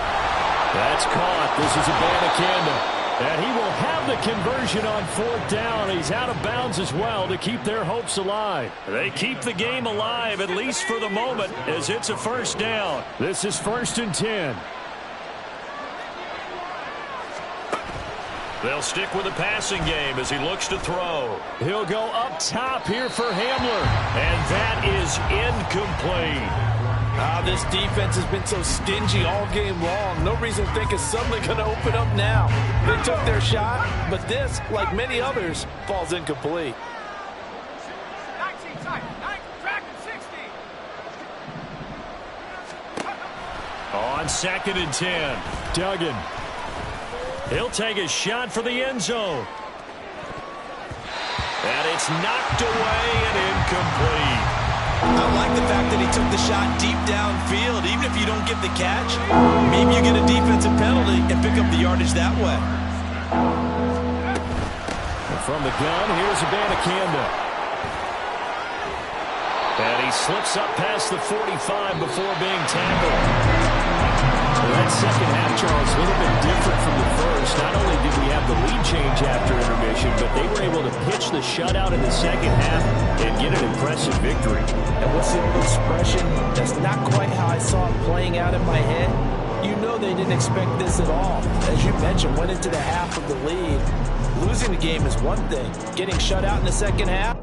That's caught. This is Abanikanda. And he will have the conversion on 4th down. He's out of bounds as well to keep their hopes alive. They keep the game alive, at least for the moment, as it's a 1st down. This is 1st and 10. They'll stick with the passing game as he looks to throw. He'll go up top here for Hamler. And that is incomplete. This defense has been so stingy all game long. No reason to think it's suddenly going to open up now. They took their shot, but this, like many others, falls incomplete. 19 tight, 9, track and 60. On 2nd and 10. Duggan. He'll take a shot for the end zone. And it's knocked away and incomplete. I like the fact that he took the shot deep downfield. Even if you don't get the catch, maybe you get a defensive penalty and pick up the yardage that way. And from the gun, here's Abanikanda. And he slips up past the 45 before being tackled. Well, that second half, Charles, a little bit different from the first. Not only did we have the lead change after intermission, but they were able to pitch the shutout in the second half and get an impressive victory. And what's the expression? That's not quite how I saw it playing out in my head. You know they didn't expect this at all. As you mentioned, went into the half of the lead. Losing the game is one thing. Getting shut out in the second half,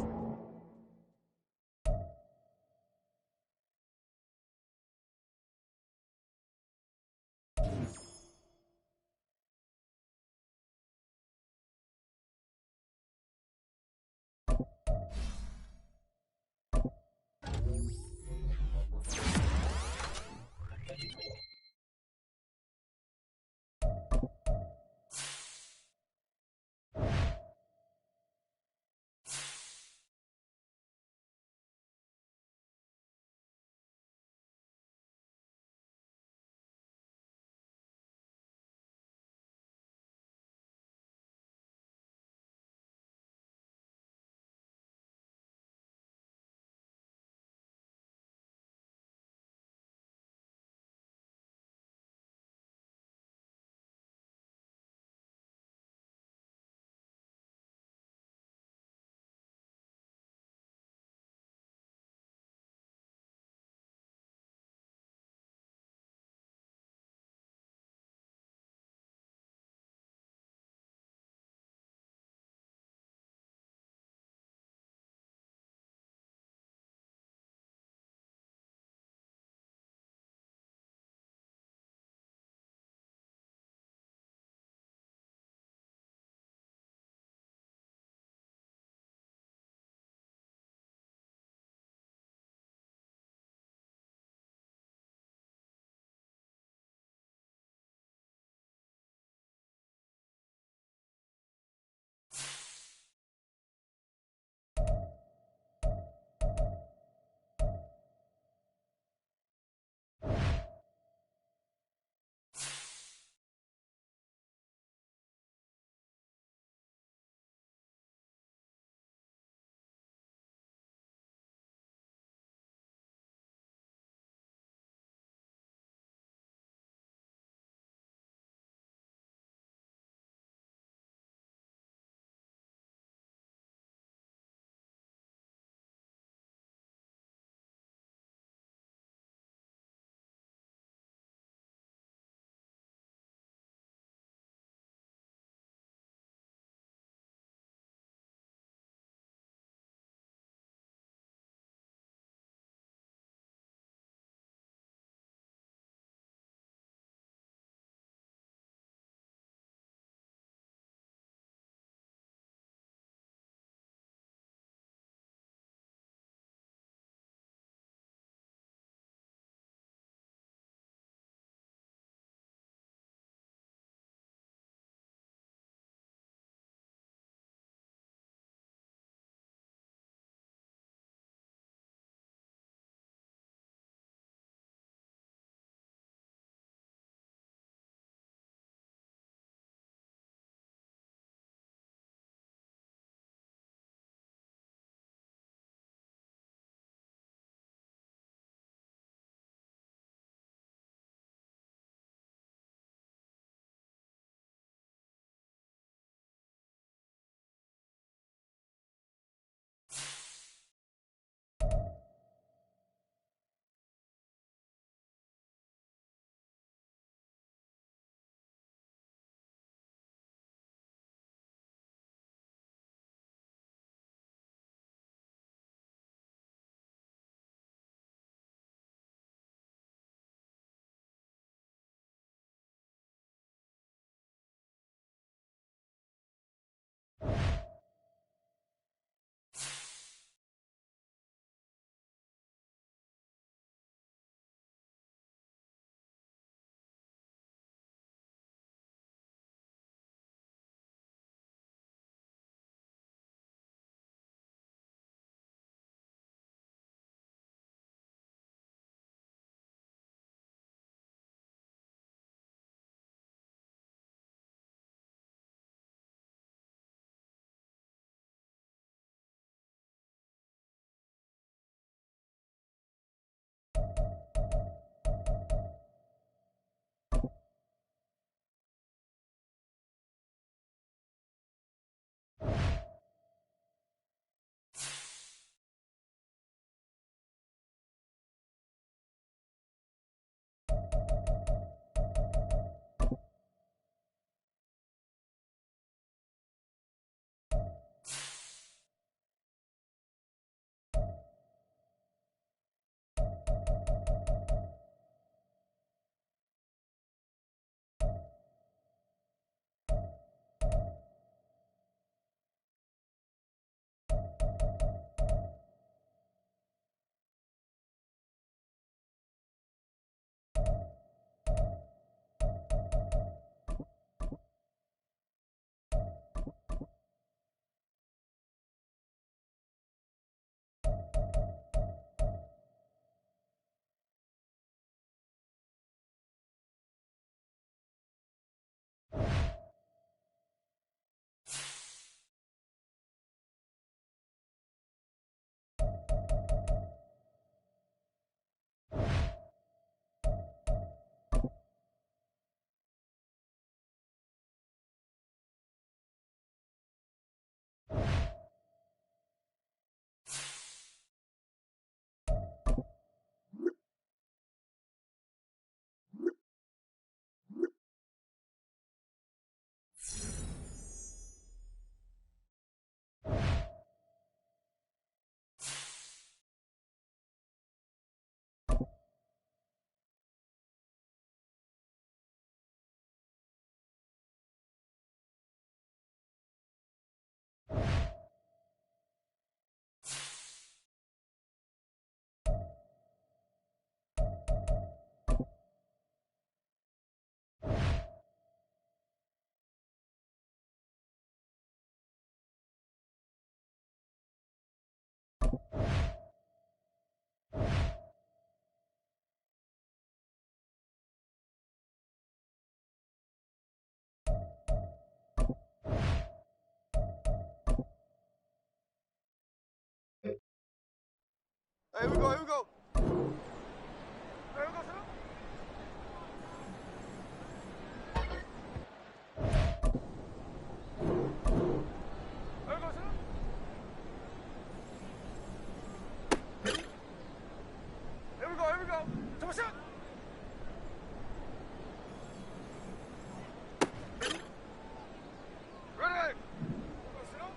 Here we go, here we go. Here we go, son. Here we go, son. Here we go, here we go. Come on, son. Ready. Go, son.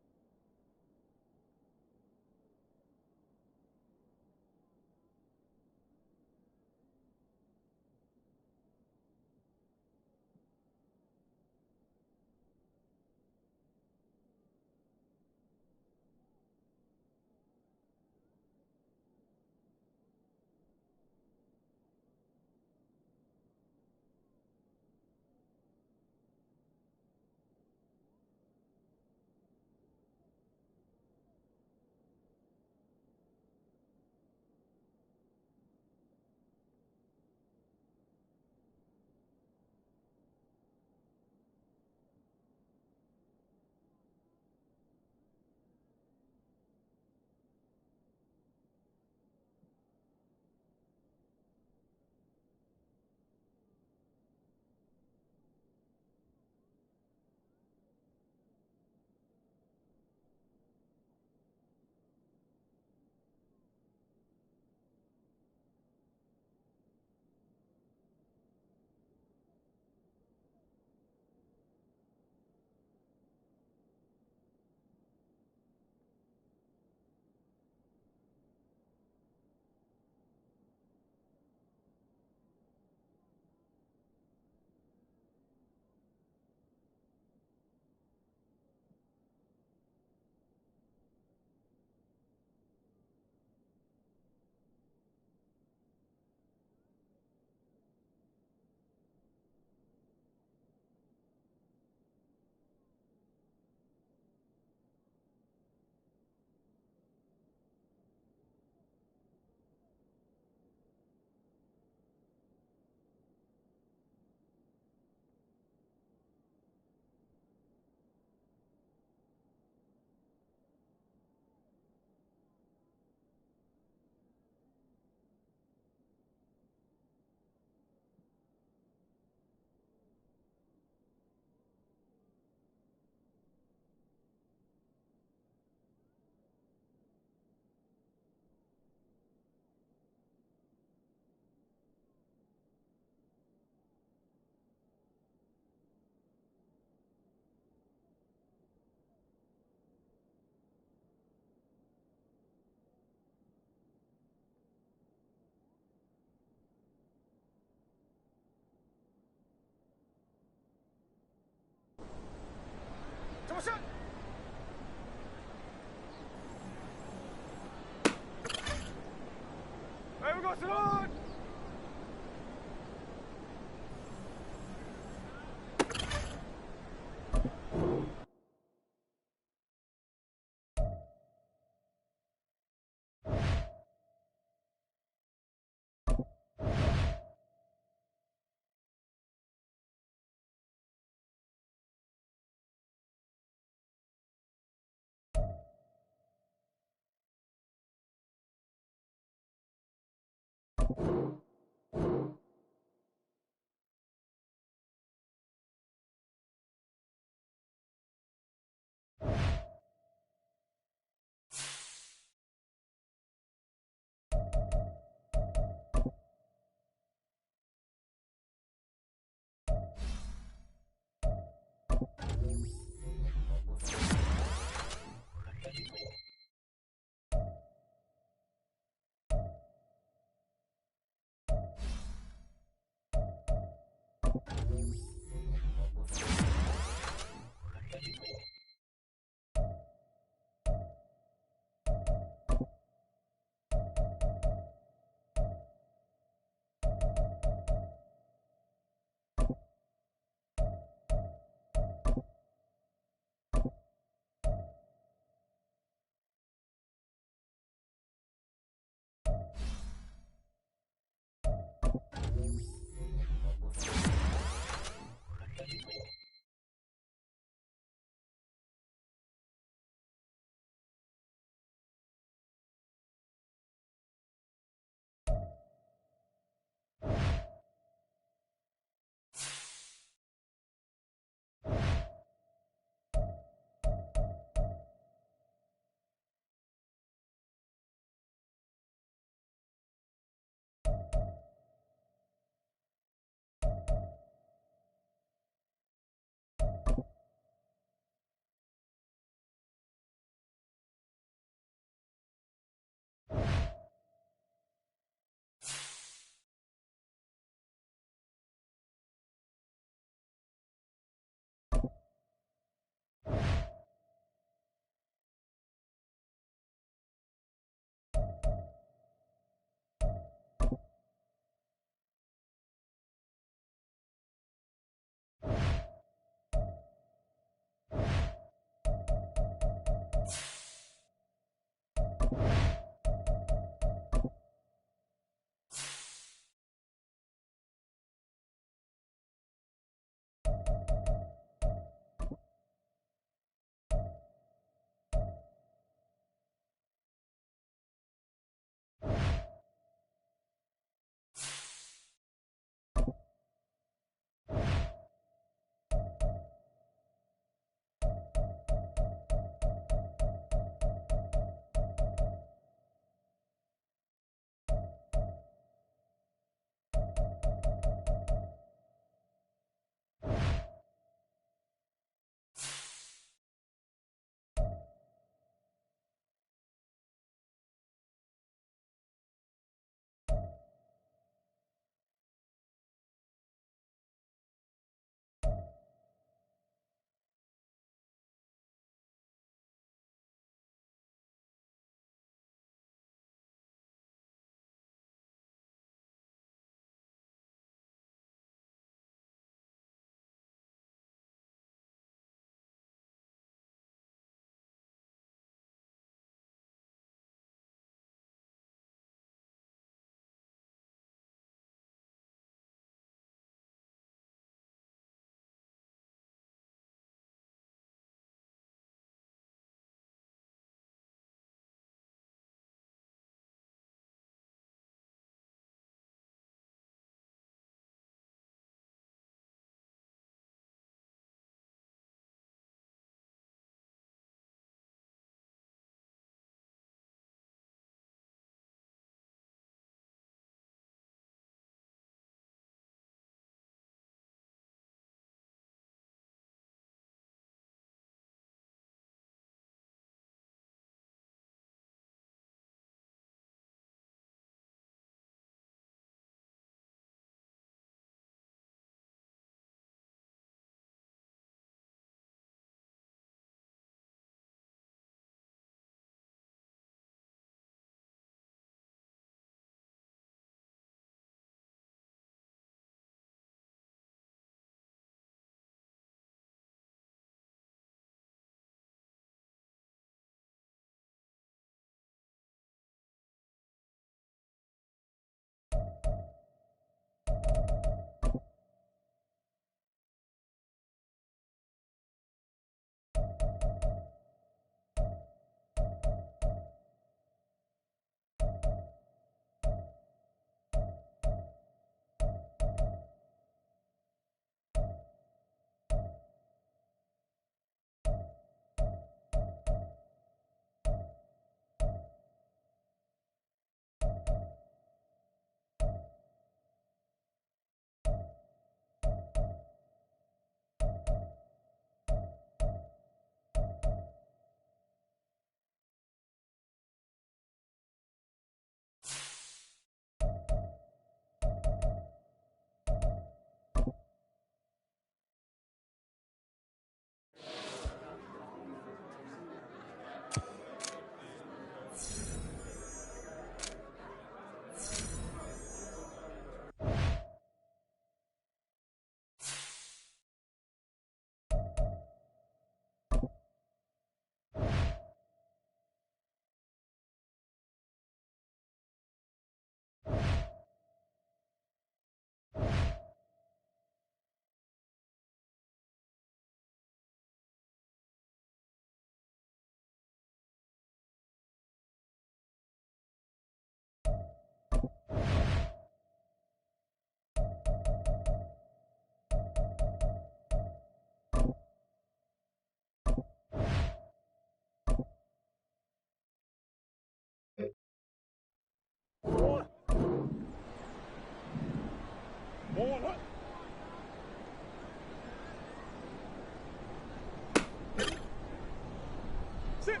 Sit.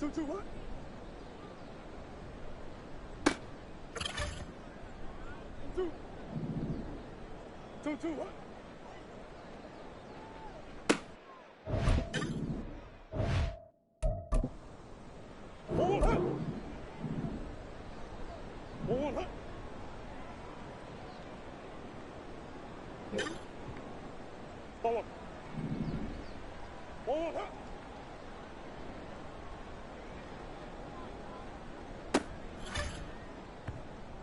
2-2 what? 2-2 what? Hold up. Hold up. Forward. Hold up.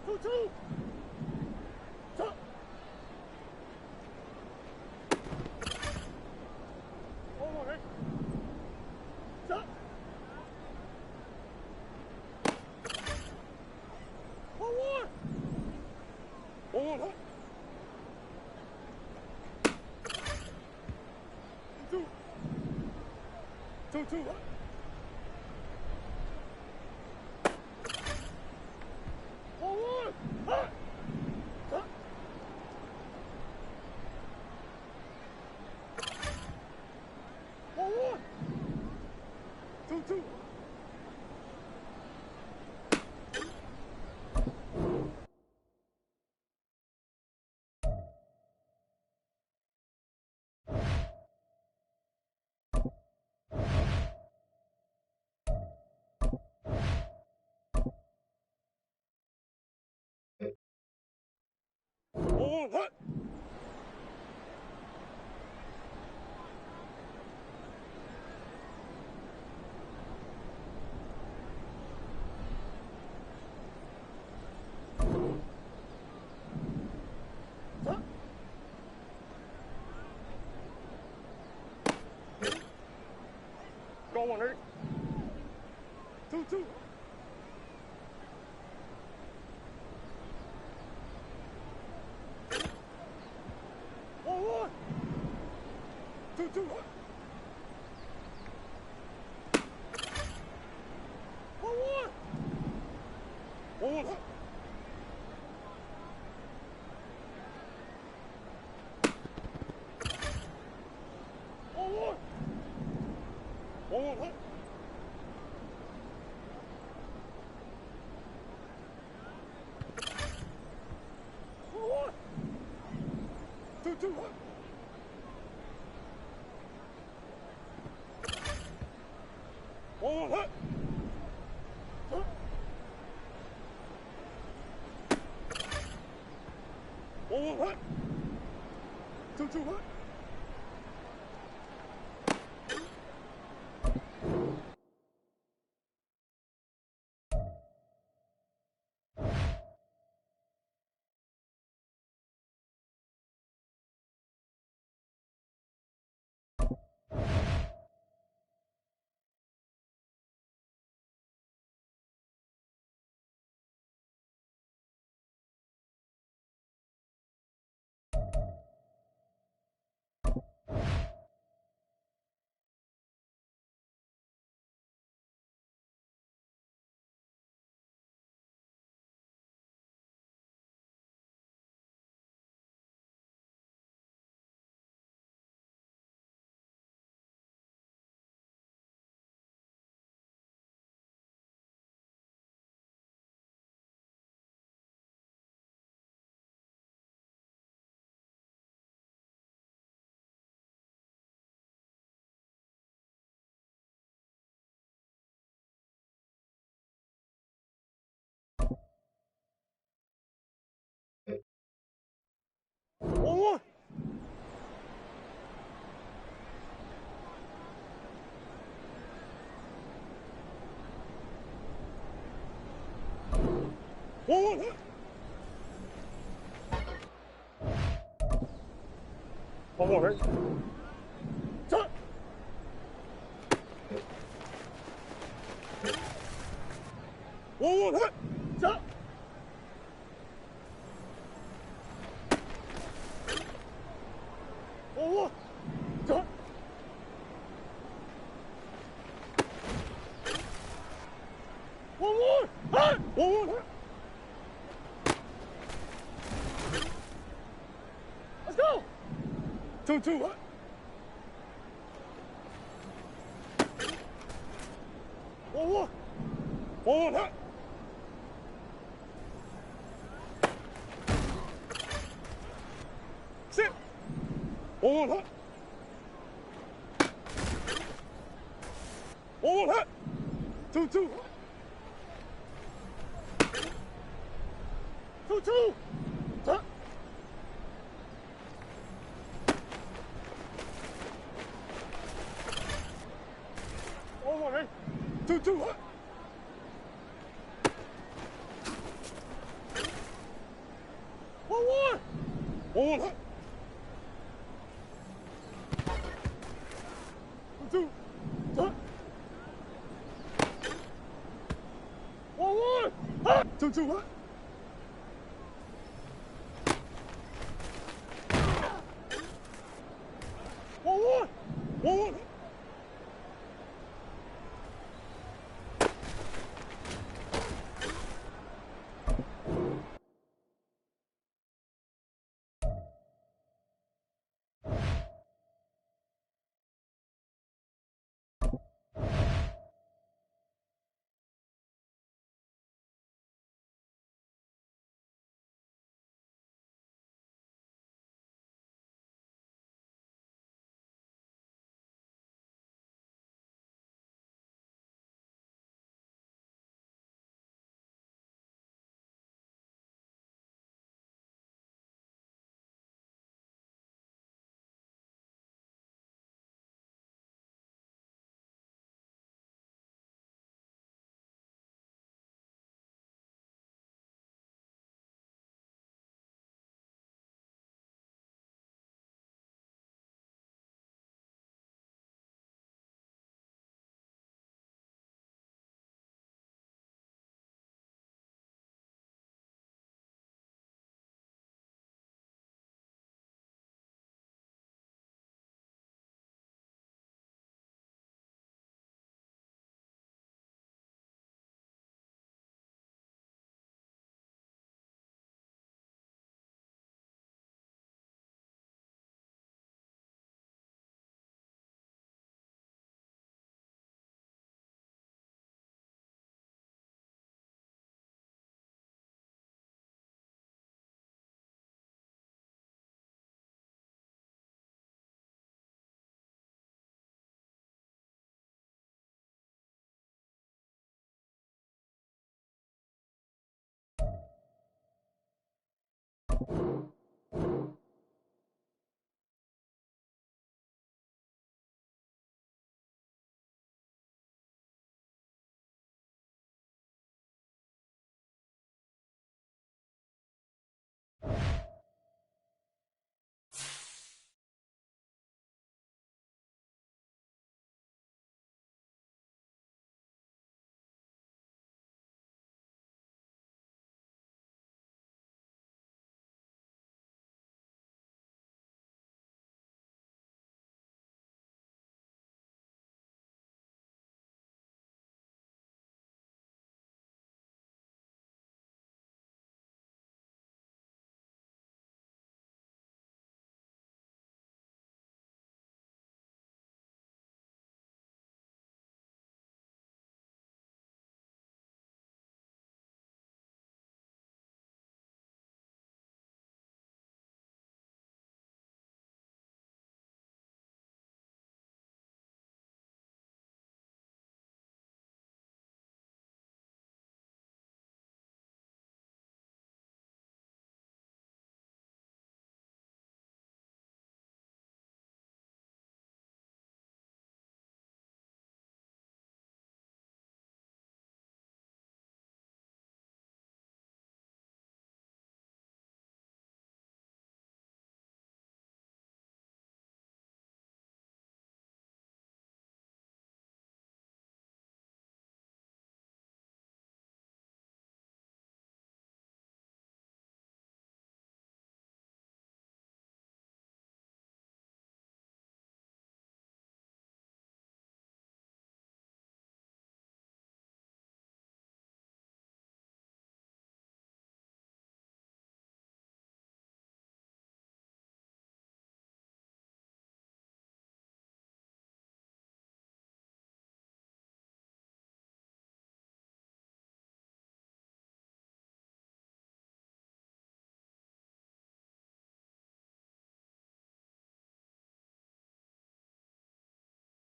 2-2. Stop. Hold on, hey. Stop. Forward. Hold up. 2-2. 2-2 what? Forward. Hut. Hut. Forward. 2-2. Forward. Hut. Stop. Go on, Eric. 2-2. Forward. 2-2 what? Forward. Forward. Hut. Forward. Forward. Hut. Forward. 2-2 what? Forward. Hut. Hut. Forward. Hut. 2-2 what? 1-1. One more, right? Stop. 1-1, hit. Stop. 1-1. Stop. 1-1. Hit. 1-1, hit. Let's go. 2-2, hit. 1-1. 1-1, hit. Sit. 1-1, hit. 1-1, hit. 2-2, hit. 2-2, hit. 1-1, hit. 2-2, hit. 1-1. 1-1, hit. 2-2, hit. 1-1, hit. 2-2, hit.